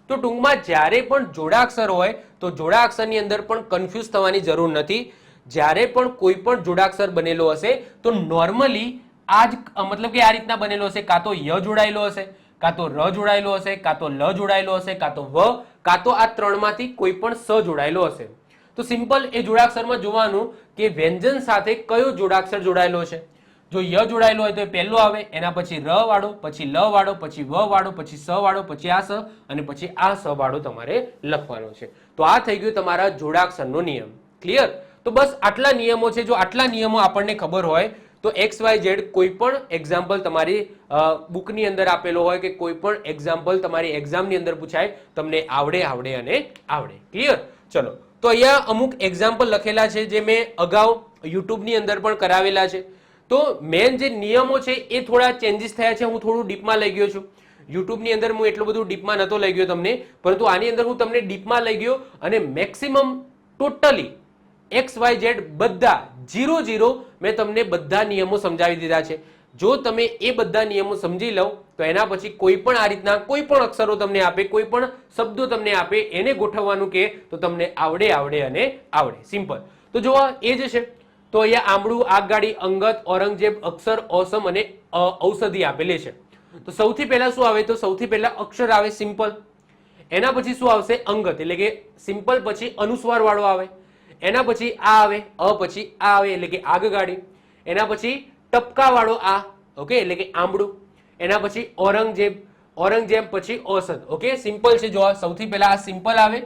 તો ટૂંકમાં જ્યારે પણ જોડાક્ષર હોય તો જોડાક્ષરની અંદર પણ કન્ફ્યુઝ થવાની જરૂર નથી. જ્યારે પણ કોઈ પણ જોડાક્ષર બનેલો હશે તો નોર્મલી આ જ મતલબ કે આ રીતના બનેલો હશે. કાં તો ય જોડાયેલો હશે, કાં તો ર જોડાયેલો હશે, કાં તો લ જોડાયેલો હશે, કાં તો વ, કાં તો આ ત્રણમાંથી કોઈ પણ સ જોડાયેલો હશે. તો સિમ્પલ એ જોડાક્ષરમાં જોવાનું કે વ્યંજન સાથે કયો જોડાક્ષર જોડાયેલો છે. જો ય જોડાયેલો હોય તો એ પહેલો આવે, એના પછી ર વાળો, પછી લ વાળો, પછી વ વાળો, પછી સ વાળો, પછી આ સ અને પછી આ સ વાળો તમારે લખવાનો છે. તો આ થઈ ગયું તમારા જોડાક્ષરનો નિયમ. ક્લિયર? તો બસ આટલા નિયમો છે. જો આટલા નિયમો આપણને ખબર હોય તો XYZ કોઈ પણ એક્ઝામ્પલ તમારી બુકની અંદર આપેલો હોય કે કોઈ પણ એક્ઝામ્પલ તમારી એક્ઝામની અંદર પૂછાય, તમને આવડે અને આવડે. ક્લિયર? ચલો, તો અહીંયા અમુક એક્ઝામ્પલ લખેલા છે જે મેં અગાઉ યુટ્યુબની અંદર પણ કરાવેલા છે. તો મેન જે નિયમો છે એ થોડા ચેન્જીસ થયા છે. હું થોડું ડીપમાં લઈ ગયો છું. યુટ્યુબની અંદર હું એટલું બધું ડીપમાં નહોતો લઈ ગયો તમને, પરંતુ આની અંદર હું તમને ડીપમાં લઈ ગયો અને મેક્સિમમ ટોટલી XYZ બધા 0 મેં તમને બધા નિયમો સમજાવી દીધા છે. જો તમે એ બધા નિયમો સમજી લો તો એના પછી કોઈ પણ આ રીતના કોઈ પણ અક્ષરો તમને આપે, કોઈ પણ શબ્દો તમને આપે, એને ગોઠવવાનું કે તો તમને આવડે અને આવડે. સિમ્પલ. તો જો એ જ છે. તો અહીંયા આંબળું, આગગાડી, અંગત, ઔરંગઝેબ, અક્ષર, ઓસમ અને ઔષધિ આપેલી છે. તો સૌથી પહેલા શું આવે? તો સૌથી પહેલા અક્ષર આવે, સિમ્પલ. એના પછી શું આવશે? અંગત, એટલે કે સિમ્પલ પછી અનુસ્વાર વાળો આવે. એના પછી આ આવે, પછી આ આવે એટલે કે આગગાડી. એના પછી ટપકા વાળો આ, ઓકે, એટલે કે આંબળું. એના પછી ઔરંગઝેબ પછી ઔષધ. ઓકે, સિમ્પલ છે. જો સૌથી પહેલા આ સિમ્પલ આવે,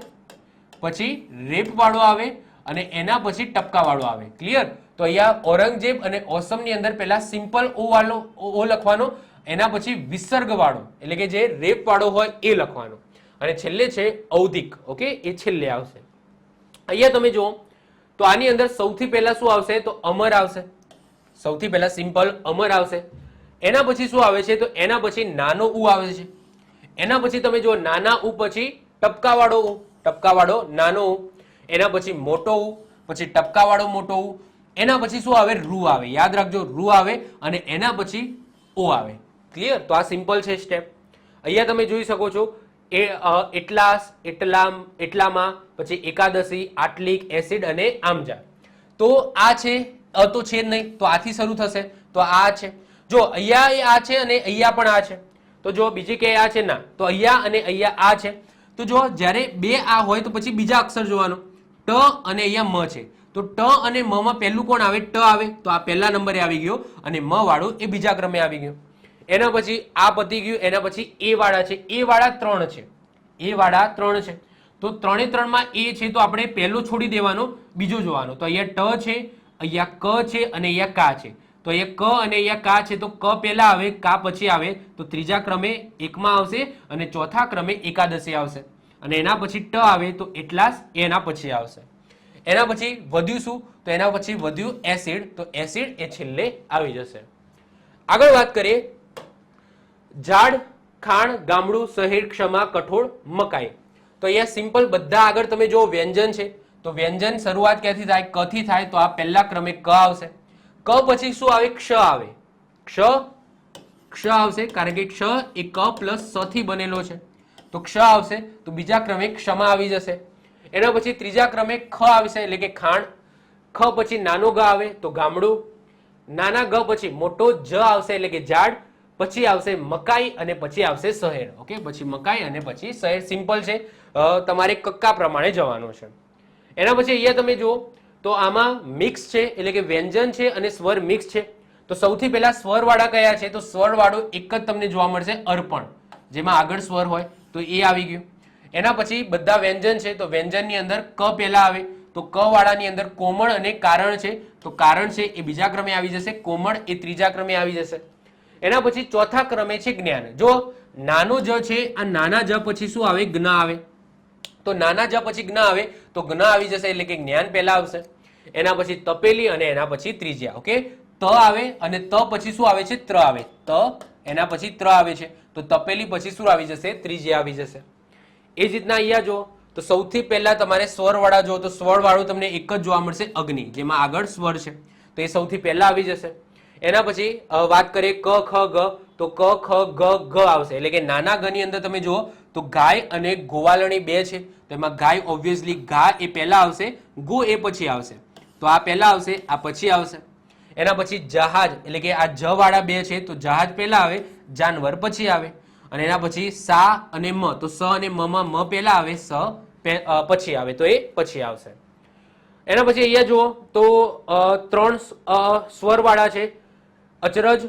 પછી રેપ વાળો આવે અને એના પછી ટપકા વાળો આવે. ક્લિયર? તો અહીંયા ઔરંગઝેબ અને ઓસમ ની અંદર પહેલા સિમ્પલ ઓ વાળો ઓ લખવાનો, એના પછી વિસર્ગ વાળો એટલે કે જે રેપ વાળો હોય એ લખવાનો, અને છેલ્લે છે ઔધિક. ઓકે, એ છેલ્લે આવશે. અહીંયા તમે જુઓ તો આની અંદર સૌથી પહેલા શું આવશે? તો અમર આવશે. સૌથી પહેલા સિમ્પલ અમર આવશે. એના પછી શું આવે છે? તો એના પછી નાનો ઉ આવે છે. એના પછી તમે જુઓ નાના ઉ પછી ટપકા વાળો ઉ, ટપકા વાળો નાનો ઉ. એના પછી મોટો ઉ, પછી ટપકા વાળો મોટો ઉ. એના પછી શું આવે? રૂ આવે. યાદ રાખજો, રૂ આવે અને એના પછી ઓ આવે. ક્લિયર? તો આ સિમ્પલ છે સ્ટેપ. અહીંયા તમે જોઈ શકો છો એટલાસ, એટલામાં, પછી એકાદશી, આટલિક, એસિડ અને આમજા. તો આ છે તો છે જ નહીં, તો આથી શરૂ થશે. તો આ છે. જો અહીંયા આ છે અને અહીંયા પણ આ છે. તો જો બીજી કે આ છે ના, તો અહીંયા અને અહીંયા આ છે. તો જો જ્યારે બે આ હોય તો પછી બીજા અક્ષર જોવાનો, ટ અને અહીંયા મ છે. તો ટ અને મ માં પહેલું કોણ આવે? ટ આવે. તો આ પહેલા નંબરે આવી ગયો અને મ વાળો એ બીજા ક્રમે આવી ગયો. એના પછી આ પતી ગયું. એના પછી એ વાળા છે. એ વાળા 3 છે. એ વાળા 3 છે. તો 3 માં એ છે તો આપણે પહેલો છોડી દેવાનો, બીજો જોવાનો. તો અહીંયા ટ છે, અહીંયા ક છે અને અહીંયા કા છે. તો અહીંયા ક અને અહીંયા કા છે. તો ક પહેલા આવે, કા પછી આવે. તો ત્રીજા ક્રમે એકમાં આવશે અને ચોથા ક્રમે એકાદશી આવશે. અને એના પછી ટ આવે તો એટલાસ એના પછી આવશે. એના પછી વધ્યું શું? તો એના પછી વધ્યું એસિડ. તો એસિડ એ છેલ્લે આવી જશે. આગળ વાત કરીએ. ઝાડ, ખાણ, ગામડું, શહેર, ક્ષમા, કઠોળ, મકાઈ. તો અહીંયા સિમ્પલ બધા આગળ તમે જો વ્યંજન છે તો વ્યંજન શરૂઆત ક્યાંથી થાય? ક થી થાય. તો આ પહેલા ક્રમે ક આવશે. ક પછી શું આવે? ક્ષ આવે. ક્ષ આવશે કારણ કે ક્ષ એ ક પ્લસ સ થી બનેલો છે. તો ક્ષ આવશે. તો બીજા ક્રમે ક્ષમા આવી જશે. એના પછી ત્રીજા ક્રમે ખ આવશે એટલે કે ખાણ. ખ પછી નાનો ગ આવે તો ગામડું. નાના ગ પછી મોટો જ આવશે એટલે કે ઝાડ. પછી આવશે મકાઈ અને પછી આવશે શહેર. ઓકે, પછી મકાઈ અને પછી શહેર. સિમ્પલ છે. તમારે કક્કા પ્રમાણે જવાનું છે. એના પછી અહીંયા તમે જુઓ તો આમાં મિક્સ છે એટલે કે વ્યંજન છે અને સ્વર મિક્સ છે. તો સૌથી પહેલા સ્વરવાળા કયા છે? તો સ્વરવાળો એક જ તમને જોવા મળશે અર્પણ, જેમાં આગળ સ્વર હોય તો એ આવી ગયું. એના પછી બધા વ્યંજન છે, તો વ્યંજનની અંદર ક પહેલા આવે, તો ક વાળાની અંદર કોમળ અને કારણ છે, તો કારણ છે એ બીજા ક્રમે આવી જશે, કોમળ એ ત્રીજા ક્રમે આવી જશે. એના પછી ચોથા ક્રમે છે જ્ઞાન. જો નાનો જ છે, આ નાના જ પછી શું આવે? જ્ઞ આવે. તો નાના જ પછી જ્ઞ આવે તો જ્ઞ આવી જશે, એટલે કે જ્ઞાન પહેલા આવશે. એના પછી તપેલી અને એના પછી ત્રિજ્યા. ઓકે, ત આવે અને ત પછી શું આવે છે? ત્ર આવે. ત એના પછી ત્ર આવે છે, તો તપેલી પછી શું આવી જશે? ત્રિજ્યા આવી જશે. એ જ રીતના અહીંયા જો, તો સૌથી પહેલા તમારે સ્વરવાળા જો, તો સ્વરવાળું તમને એક જ જોવા મળશે અગ્નિ, જેમાં આગળ સ્વર છે, તો એ સૌથી પહેલા આવી જશે. એના પછી વાત કરીએ ક ખ ગ, તો ક ખ ગ ઘ આવશે, એટલે કે નાના ગ ની અંદર તમે જુઓ તો ગાય અને ગોવાળણી બે છે, તો એમાં ગાય ઓબ્વિયસલી ગા એ પહેલા આવશે, ગો એ પછી આવશે, તો આ પહેલા આવશે, આ પછી આવશે. એના પછી જહાજ, એટલે કે આ જ વાળા બે છે, તો જહાજ પહેલા આવે, જાનવર પછી આવે. અને એના પછી સા અને મ, તો સ અને મ માં મ પહેલા આવે, સ પછી આવે, તો એ પછી આવશે. એના પછી અહીંયા જુઓ તો ત્રણ સ્વરવાળા છે, અચરજ,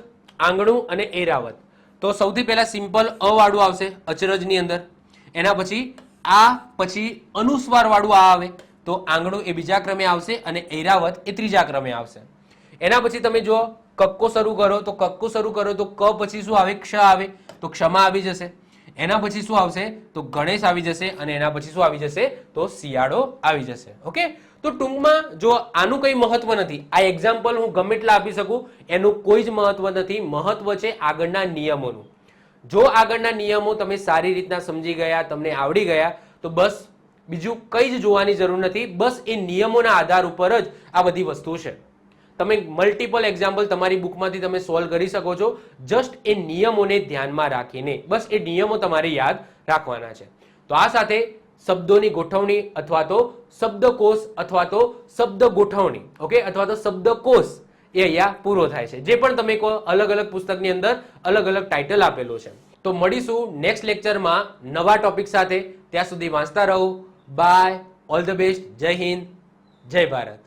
આંગણું અને એરાવત. તો સૌથી પહેલા સિમ્પલ અ વાળું આવશે અચરજની અંદર. એના પછી આ પછી અનુસ્વાર વાળું આ આવે, તો આંગણું એ બીજા ક્રમે આવશે અને એરાવત એ ત્રીજા ક્રમે આવશે. એના પછી તમે જુઓ કક્કો શરૂ કરો, તો કક્કો શરૂ કરો તો ક પછી શું આવે? ક્ષ આવે, તો ક્ષમા આવી જશે. એના પછી શું આવશે? તો ગણેશ આવી જશે. અને એના પછી શું આવી જશે? તો શિયાળો આવી જશે. ઓકે, તો ટૂંકમાં જો આનું કઈ મહત્વ નથી, આ એક્ઝામ્પલ હું ગમે એટલા આપી શકું, એનું કોઈ જ મહત્વ નથી. મહત્વ છે આગળના નિયમોનું. જો આગળના નિયમો તમે સારી રીતના સમજી ગયા, તમને આવડી ગયા, તો બસ બીજું કંઈ જ જોવાની જરૂર નથી. બસ એ નિયમોના આધાર ઉપર જ આ બધી વસ્તુ છે. તમે મલ્ટિપલ એક્ઝામ્પલ તમારી બુકમાંથી તમે સોલ્વ કરી શકો છો, જસ્ટ એ નિયમોને ધ્યાનમાં રાખીને. બસ એ નિયમો તમારે યાદ રાખવાના છે. તો આ સાથે શબ્દોની ગોઠવણી અથવા તો શબ્દકોશ અથવા તો શબ્દ ગોઠવણી, ઓકે, અથવા તો શબ્દકોશ એ અહીંયા પૂરો થાય છે. જે પણ તમે કહો, અલગ અલગ પુસ્તકની અંદર અલગ અલગ ટાઇટલ આપેલું છે. તો મળીશું નેક્સ્ટ લેક્ચરમાં નવા ટોપિક સાથે. ત્યાં સુધી વાંચતા રહો. Bye, all the best. જય હિન્દ, જય ભારત.